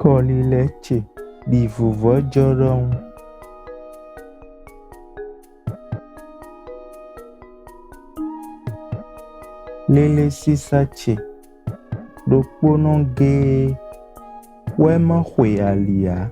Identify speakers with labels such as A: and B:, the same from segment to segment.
A: Kolileche divuvo joron. Lele sisache dokpono ge wema hwe alia.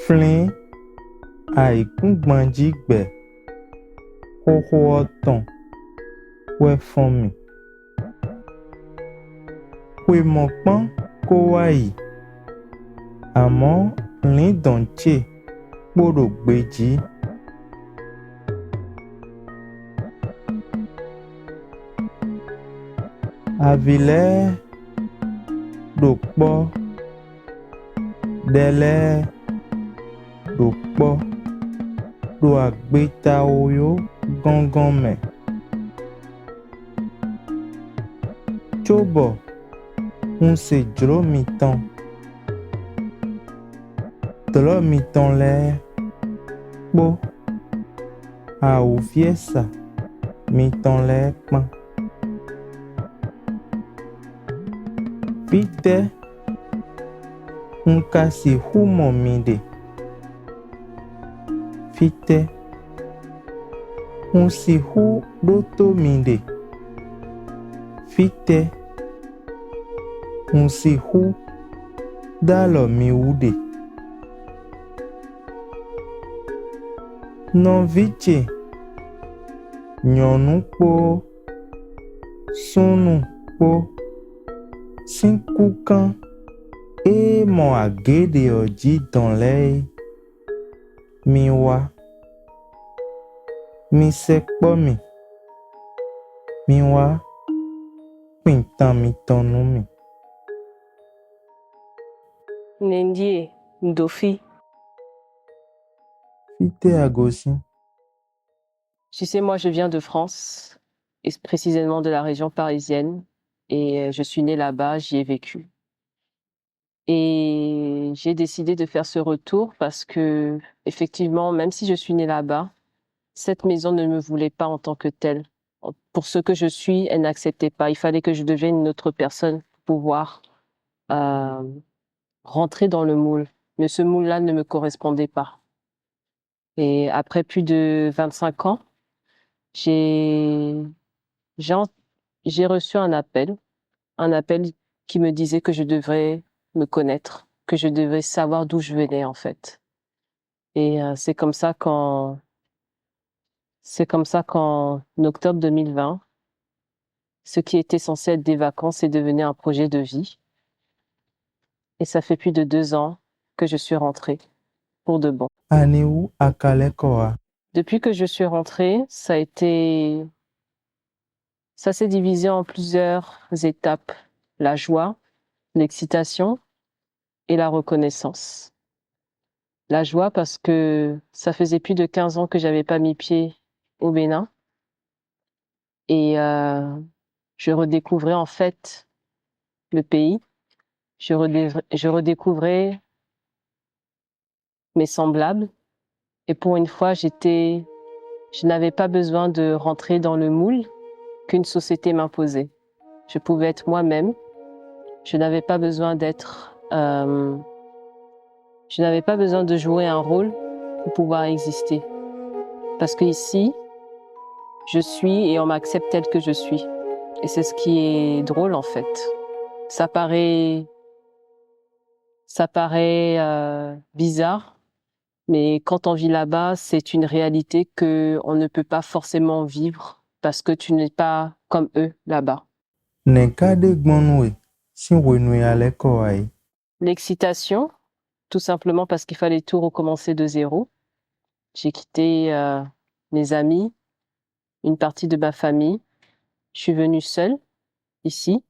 A: Flin àìkúngbọ̀njígbẹ̀ hóhó ọ̀tàn wẹ́ fún mi. Hwemọ̀pọ́n kó wáyì àmọ́ rìndọ̀nchè kpódò gbèjì. Àvìlẹ́ ɖòkpọ́ dẹ́lẹ́ ɖòkpọ́ ɖo àgbétawo yo gángan mẹ́. Tsobọ̀ ń se dzro mi tán. Drɔ mi tán lẹ́ kpó àwòfiẹ́sà mi tán lẹ́ kpán. Fítẹ́ ń kasi húmọ̀ mi dè. Fítẹ́ ń si hú ɖótó mi dè. Fítẹ́ ń si hú dálọ̀ mi wú dè. Nɔvitse nyɔnu kpó súnù kpó sínkúkán émọ̀ àgédè ọ̀dzi dàn lẹ́ mi wá mi sẹ́ kpọ́ mi wá pìntàn mi tọ̀nù mi.
B: Nendie Ndofi.
A: Fítẹ́ àgòsí.
B: Tu sais, moi, je viens de France, et précisément de la région parisienne, et je suis née là-bas, j'y ai vécu. Et j'ai décidé de faire ce retour parce que, effectivement, même si je suis née là-bas, cette maison ne me voulait pas en tant que telle. Pour ce que je suis, elle n'acceptait pas. Il fallait que je devienne une autre personne pour pouvoir rentrer dans le moule. Mais ce moule-là ne me correspondait pas. Et après plus de 25 ans, j'ai reçu un appel qui me disait que je devrais me connaître, que je devais savoir d'où je venais en fait. Et c'est comme ça qu'en octobre 2020, ce qui était censé être des vacances est devenu un projet de vie. Et ça fait plus de 2 ans que je suis rentrée pour de bon.
A: Anéou Akalekoa.
B: Depuis que je suis rentrée, ça s'est divisé en plusieurs étapes. La joie, l'excitation et la reconnaissance. La joie parce que ça faisait plus de 15 ans que j'avais pas mis pied au Bénin. Et je redécouvrais en fait le pays. Je redécouvrais mes semblables. Et pour une fois, je n'avais pas besoin de rentrer dans le moule qu'une société m'imposait. Je pouvais être moi-même. Je n'avais pas besoin de jouer un rôle pour pouvoir exister. Parce que ici, je suis et on m'accepte tel que je suis. Et c'est ce qui est drôle en fait. Ça paraît bizarre, mais quand on vit là-bas, c'est une réalité qu'on ne peut pas forcément vivre parce que tu n'es pas comme eux là-bas. L'excitation, tout simplement parce qu'il fallait tout recommencer de zéro. J'ai quitté mes amis, une partie de ma famille. Je suis venue seule ici,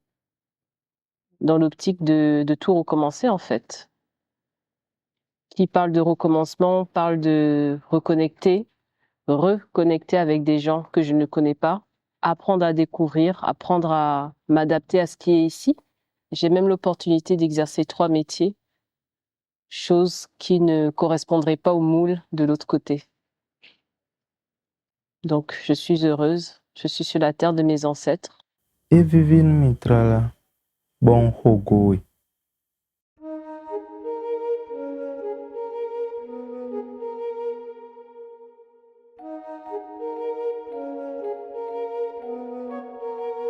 B: dans l'optique de tout recommencer en fait. Qui parle de recommencement, parle de reconnecter avec des gens que je ne connais pas, apprendre à découvrir, apprendre à m'adapter à ce qui est ici. J'ai même l'opportunité d'exercer 3 métiers, chose qui ne correspondrait pas au moule de l'autre côté. Donc, je suis heureuse, je suis sur la terre de mes ancêtres.
A: Et Vivine Mitrala, bon Hogoui.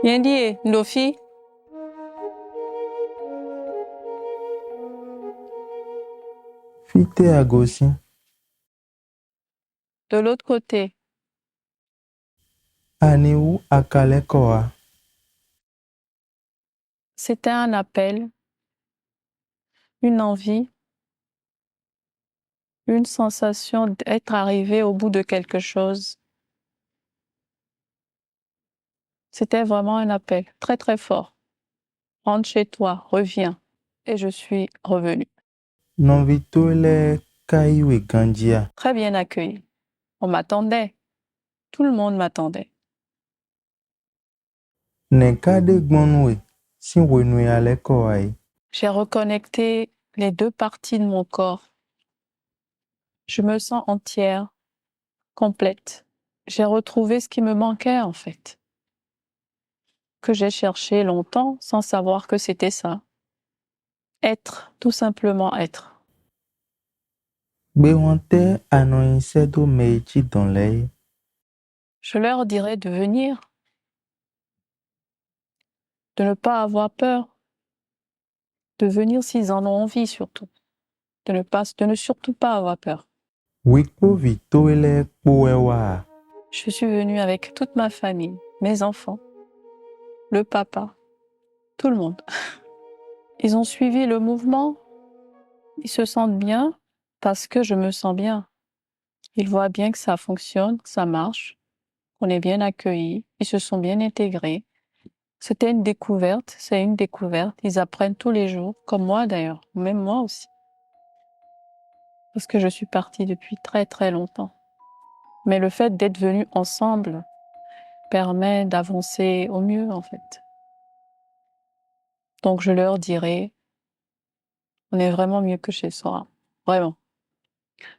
C: Yendie, Ndofi,
A: Fite agosi.
C: de l'autre côté.
A: Aniwu akalekoa.
C: C'était un appel, une envie, une sensation d'être arrivé au bout de quelque chose. C'était vraiment un appel très très fort. Rentre chez toi, reviens. Et je suis revenue.
A: Novitole kaiwe gandia.
C: Très bien accueillie. On m'attendait. Tout le monde m'attendait.
A: Nekade gbonwe. Si wenwe alekoai.
C: J'ai reconnecté les deux parties de mon corps. Je me sens entière, complète. J'ai retrouvé ce qui me manquait en fait, que j'ai cherché longtemps sans savoir que c'était ça. Être, tout simplement être.
A: Bewante anoinsedo meichi donlei.
C: Je leur dirais de venir, de ne pas avoir peur, de venir s'ils en ont envie surtout, de ne surtout pas avoir peur.
A: Wikpo vitole kpoewa.
C: Je suis venue avec toute ma famille, mes enfants, le papa, tout le monde. Ils ont suivi le mouvement, ils se sentent bien parce que je me sens bien. Ils voient bien que ça fonctionne, que ça marche, qu'on est bien accueillis, ils se sont bien intégrés. C'était une découverte, c'est une découverte. Ils apprennent tous les jours, comme moi d'ailleurs, même moi aussi. Parce que je suis partie depuis très très longtemps. Mais le fait d'être venus ensemble permet d'avancer au mieux en fait. Donc je leur dirai, on est vraiment mieux que chez soi, vraiment.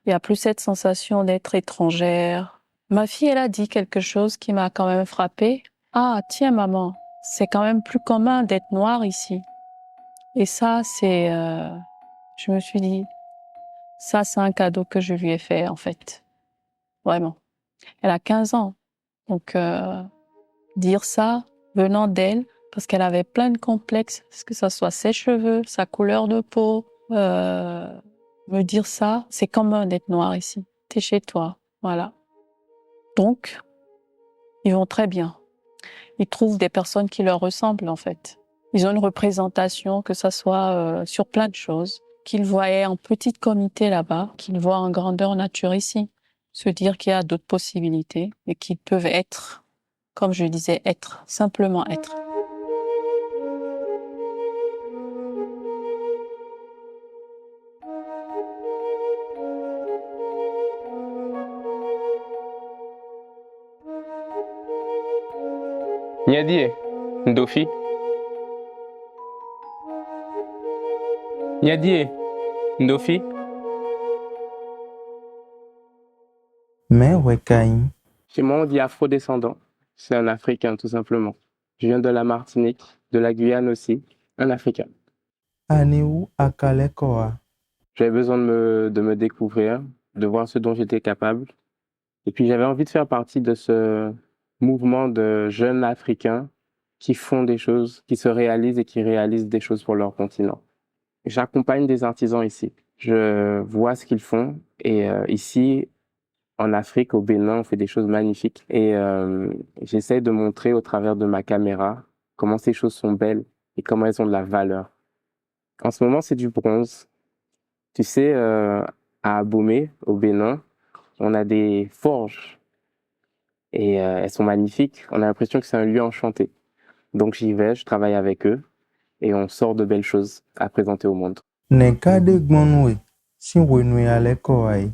C: Il n'y a plus cette sensation d'être étrangère. Ma fille, elle a dit quelque chose qui m'a quand même frappée. Ah, tiens maman, c'est quand même plus commun d'être noir ici. Et ça, je me suis dit, ça c'est un cadeau que je lui ai fait en fait, vraiment. Elle a 15 ans, donc dire ça venant d'elle, parce qu'elle avait plein de complexes, que ça soit ses cheveux, sa couleur de peau, me dire ça, c'est commun d'être noir ici. T'es chez toi, voilà. Donc, ils vont très bien. Ils trouvent des personnes qui leur ressemblent en fait. Ils ont une représentation, que ça soit sur plein de choses, qu'ils voyaient en petit comité là-bas, qu'ils voient en grandeur nature ici. Se dire qu'il y a d'autres possibilités et qu'ils peuvent être, comme je disais, être, simplement être.
D: Nyadie, Ndofi. Nyadie, Ndofi.
A: Mais wekain.
D: Chez moi, on dit afro-descendant. C'est un Africain, tout simplement. Je viens de la Martinique, de la Guyane aussi. Un Africain.
A: Aniwu akalekoa.
D: J'avais besoin de me découvrir, de voir ce dont j'étais capable. Et puis, j'avais envie de faire partie de ce mouvement de jeunes Africains qui font des choses, qui se réalisent et qui réalisent des choses pour leur continent. J'accompagne des artisans ici. Je vois ce qu'ils font. Et ici, en Afrique, au Bénin, on fait des choses magnifiques. Et j'essaie de montrer au travers de ma caméra comment ces choses sont belles et comment elles ont de la valeur. En ce moment, c'est du bronze. Tu sais, à Abomey, au Bénin, on a des forges. Et elles sont magnifiques. On a l'impression que c'est un lieu enchanté. Donc j'y vais, je travaille avec eux. Et on sort de belles choses à présenter au monde.
A: Nekade gbonwe. Si wenwe alekoai.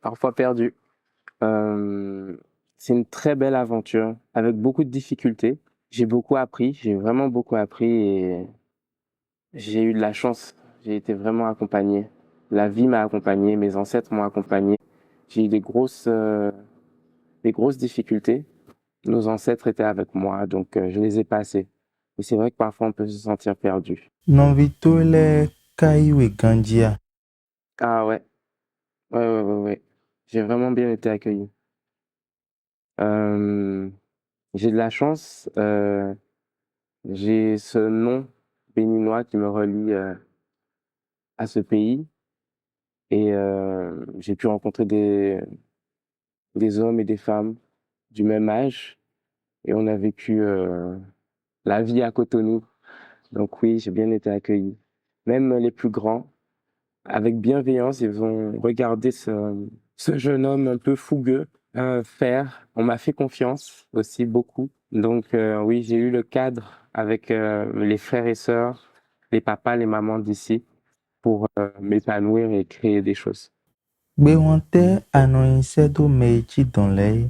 D: Parfois perdu. C'est une très belle aventure avec beaucoup de difficultés. J'ai beaucoup appris, j'ai vraiment beaucoup appris et j'ai eu de la chance. J'ai été vraiment accompagné. La vie m'a accompagné, mes ancêtres m'ont accompagné. J'ai eu des grosses difficultés. Nos ancêtres étaient avec moi, donc je les ai passés. Mais c'est vrai que parfois on peut se sentir perdu.
A: Novitole kaiwe gandia.
D: Ah ouais, ouais. J'ai vraiment bien été accueilli. J'ai de la chance, j'ai ce nom béninois qui me relie à ce pays et j'ai pu rencontrer des hommes et des femmes du même âge et on a vécu la vie à Cotonou. Donc oui, j'ai bien été accueilli. Même les plus grands, avec bienveillance, ils ont regardé ce jeune homme un peu fougueux faire. On m'a fait confiance aussi beaucoup. Donc oui, j'ai eu le cadre avec les frères et sœurs, les papas, les mamans d'ici pour m'épanouir et créer des choses.
A: Gbéwọ̀ntẹ́ àná iṣẹ́ tó méjì dánlẹ́.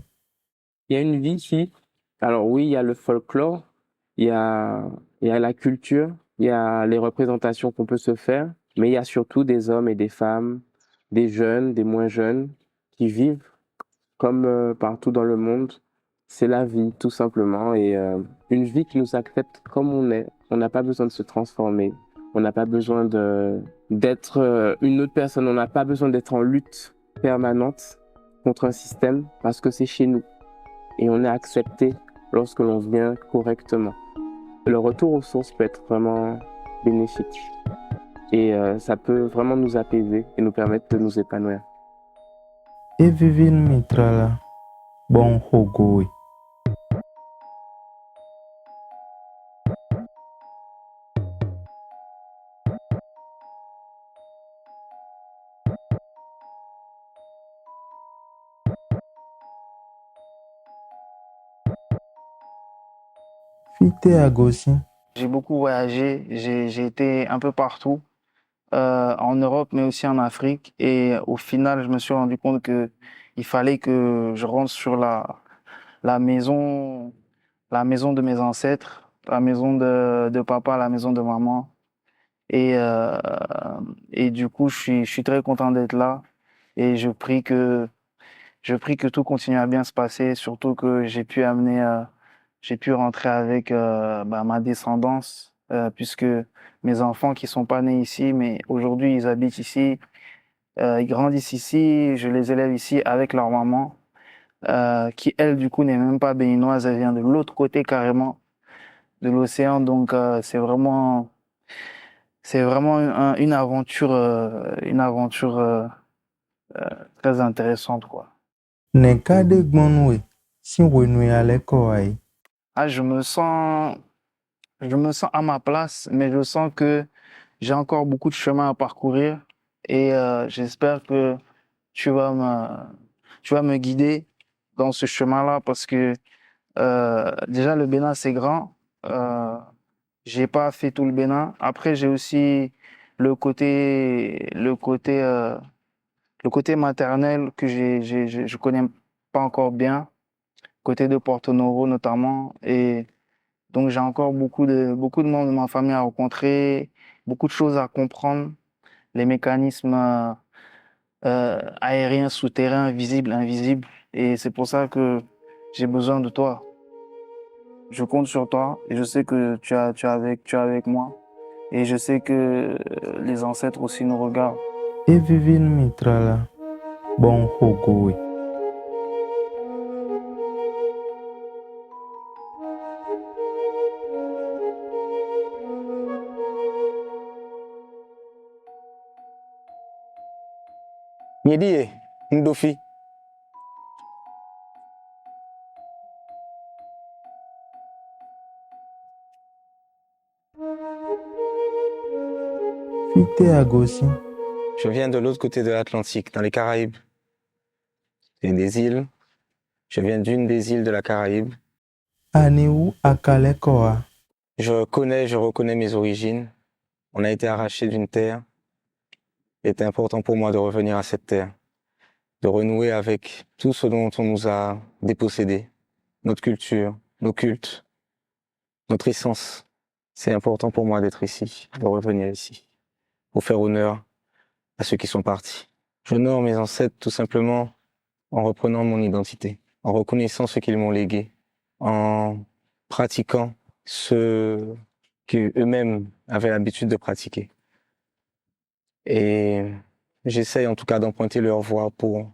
D: Il y a une vie ici. Alors oui, il y a le folklore, il y a la culture, il y a les représentations qu'on peut se faire, mais il y a surtout des hommes et des femmes, des jeunes, des moins jeunes, qui vivent comme partout dans le monde. C'est la vie, tout simplement, et une vie qui nous accepte comme on est. On n'a pas besoin de se transformer. On n'a pas besoin d'être une autre personne. On n'a pas besoin d'être en lutte permanente contre un système parce que c'est chez nous. Et on est accepté lorsque l'on vient correctement. Le retour aux sources peut être vraiment bénéfique. Et ça peut vraiment nous apaiser et nous permettre de nous épanouir.
A: Evivin mitrala. Bon hogoe. Fité à Gossi.
E: J'ai beaucoup voyagé, j'ai été un peu partout, en Europe, mais aussi en Afrique. Et au final, je me suis rendu compte que il fallait que je rentre sur la maison, la maison de mes ancêtres, la maison de papa, la maison de maman. Et, euh, et du coup, je suis très content d'être là. Et je prie que tout continue à bien se passer, surtout que j'ai pu rentrer avec ma descendance, puisque mes enfants qui sont pas nés ici, mais aujourd'hui ils habitent ici, ils grandissent ici, je les élève ici avec leur maman, qui elle du coup n'est même pas béninoise, elle vient de l'autre côté carrément de l'océan, donc c'est vraiment une aventure très intéressante quoi.
A: Neka de gbonwe. Si wenwe aleko.
E: Ah, je me sens à ma place, mais je sens que j'ai encore beaucoup de chemin à parcourir et j'espère que tu vas tu vas me guider dans ce chemin-là parce que déjà le Bénin c'est grand. J'ai pas fait tout le Bénin. Après j'ai aussi le côté maternel que je connais pas encore bien, côté de Porto Novo notamment et donc j'ai encore beaucoup de membres de ma famille à rencontrer, beaucoup de choses à comprendre, les mécanismes aériens, souterrains, visibles, invisibles. Et c'est pour ça que j'ai besoin de toi. Je compte sur toi et je sais que tu es avec moi. Et je sais que les ancêtres aussi nous regardent.
A: Evivin mitrala. Bon hogoe.
F: Nyedie, Ndofi.
A: Fité à Gossi.
F: Je viens de l'autre côté de l'Atlantique, dans les Caraïbes. C'est des îles. Je viens d'une des îles de la Caraïbe.
A: Aniou akalekoa.
F: Je reconnais mes origines. On a été arraché d'une terre. Il était important pour moi de revenir à cette terre, de renouer avec tout ce dont on nous a dépossédé, notre culture, nos cultes, notre essence. C'est important pour moi d'être ici, de revenir ici, pour faire honneur à ceux qui sont partis. J'honore mes ancêtres tout simplement en reprenant mon identité, en reconnaissant ce qu'ils m'ont légué, en pratiquant ce qu'eux-mêmes avaient l'habitude de pratiquer. Et j'essaye en tout cas d'emprunter leur voie pour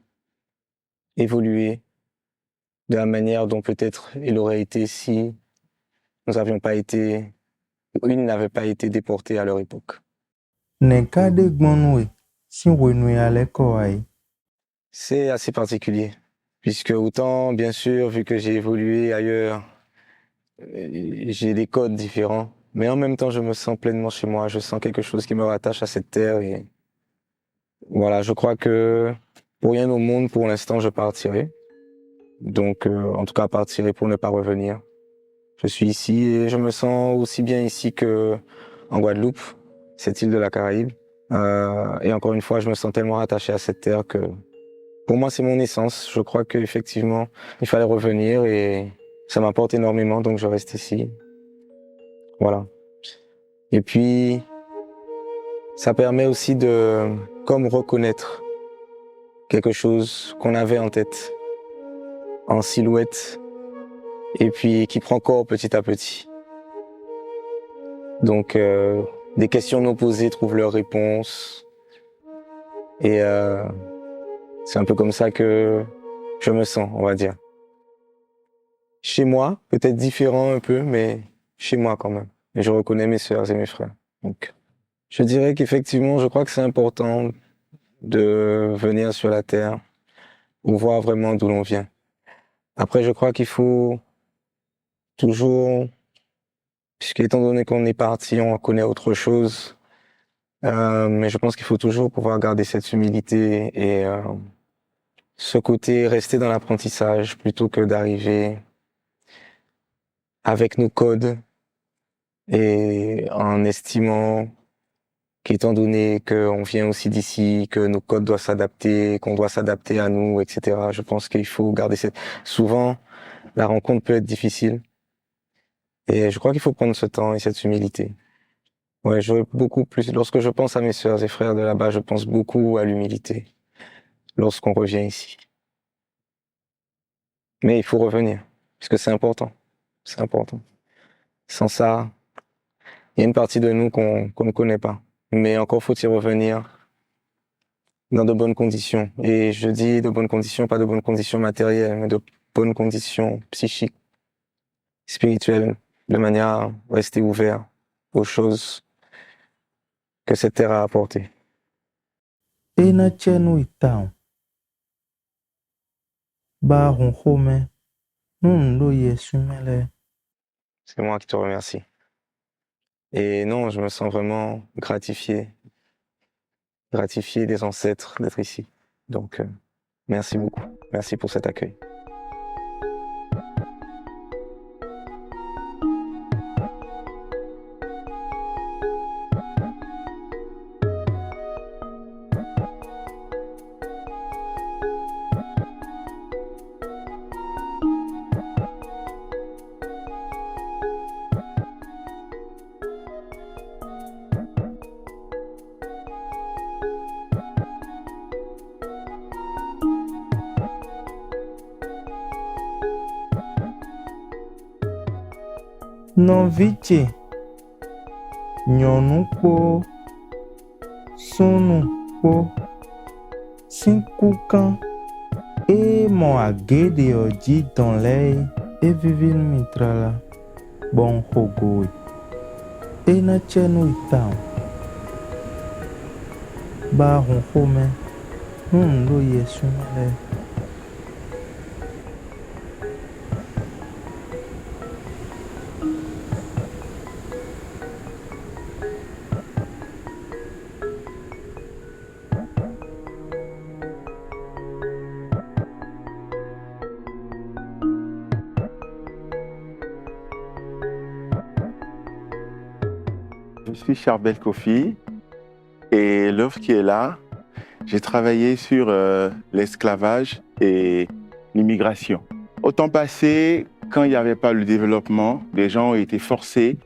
F: évoluer de la manière dont peut-être il aurait été si nous n'avions pas été, ou ils n'avaient pas été déportés à leur époque.
A: Nekade gbonwe si wenwe aleko ai.
F: C'est assez particulier, puisque autant, bien sûr, vu que j'ai évolué ailleurs, j'ai des codes différents, mais en même temps, je me sens pleinement chez moi. Je sens quelque chose qui me rattache à cette terre et voilà, je crois que pour rien au monde, pour l'instant, je partirai. Donc, en tout cas, partirai pour ne pas revenir. Je suis ici et je me sens aussi bien ici que en Guadeloupe, cette île de la Caraïbe. Et encore une fois, je me sens tellement attaché à cette terre que pour moi, c'est mon essence. Je crois qu'effectivement, il fallait revenir et ça m'apporte énormément, donc je reste ici. Voilà. Et puis, ça permet aussi de comme reconnaître quelque chose qu'on avait en tête, en silhouette, et puis qui prend corps petit à petit. Donc, des questions non posées trouvent leur réponse. Et c'est un peu comme ça que je me sens, on va dire. Chez moi, peut-être différent un peu, mais chez moi quand même. Et je reconnais mes sœurs et mes frères. Donc, je dirais qu'effectivement, je crois que c'est important de venir sur la terre pour voir vraiment d'où l'on vient. Après, je crois qu'il faut toujours, puisque étant donné qu'on est parti, on connaît autre chose, mais je pense qu'il faut toujours pouvoir garder cette humilité et ce côté rester dans l'apprentissage plutôt que d'arriver avec nos codes et en estimant qu'étant donné qu'on vient aussi d'ici, que nos codes doivent s'adapter, qu'on doit s'adapter à nous, etc. Je pense qu'il faut garder cette... Souvent, la rencontre peut être difficile. Et je crois qu'il faut prendre ce temps et cette humilité. Ouais, j'aurais beaucoup plus... Lorsque je pense à mes sœurs et frères de là-bas, je pense beaucoup à l'humilité lorsqu'on revient ici. Mais il faut revenir, puisque c'est important. C'est important. Sans ça, il y a une partie de nous qu'on ne connaît pas. Mais encore faut-il revenir dans de bonnes conditions. Et je dis de bonnes conditions, pas de bonnes conditions matérielles, mais de bonnes conditions psychiques, spirituelles, de manière à rester ouvert aux choses que cette terre a apportées.
A: Ena chenu itao. Ba home. Ndo yesumele.
F: C'est moi qui te remercie. Et non, je me sens vraiment gratifié des ancêtres d'être ici. Donc, merci beaucoup. Merci pour cet accueil.
A: Non viche. Nyonu kpo. Sunu kpo. Sinkukan. E mon agede oji dans l'œil. E vivil mitrala. Bon hogoy. Ena chenu itao. Ba home. Ndo yesumele.
G: Je suis Charbel Kofi et l'œuvre qui est là, j'ai travaillé sur l'esclavage et l'immigration. Au temps passé, quand il n'y avait pas le développement, les gens ont été forcés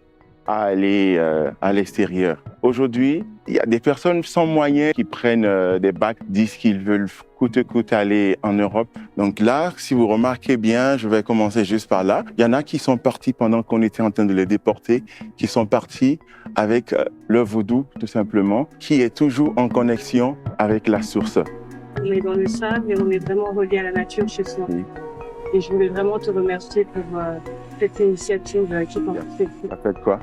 G: à aller à l'extérieur. Aujourd'hui, il y a des personnes sans moyens qui prennent des bacs, disent qu'ils veulent coûte que coûte aller en Europe. Donc là, si vous remarquez bien, je vais commencer juste par là. Il y en a qui sont partis pendant qu'on était en train de les déporter, qui sont partis avec le vaudou, tout simplement, qui est toujours en connexion avec la source.
H: On est dans le sable et on est vraiment relié à la nature chez soi. Et je voulais vraiment te remercier pour cette initiative qui porte ses fruits.
G: Il a fait de quoi?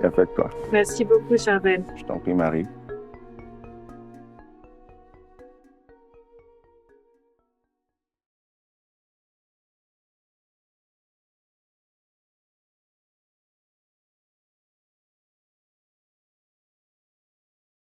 G: Il a fait de quoi?
H: Merci beaucoup, Charbel.
G: Je t'en prie, Marie.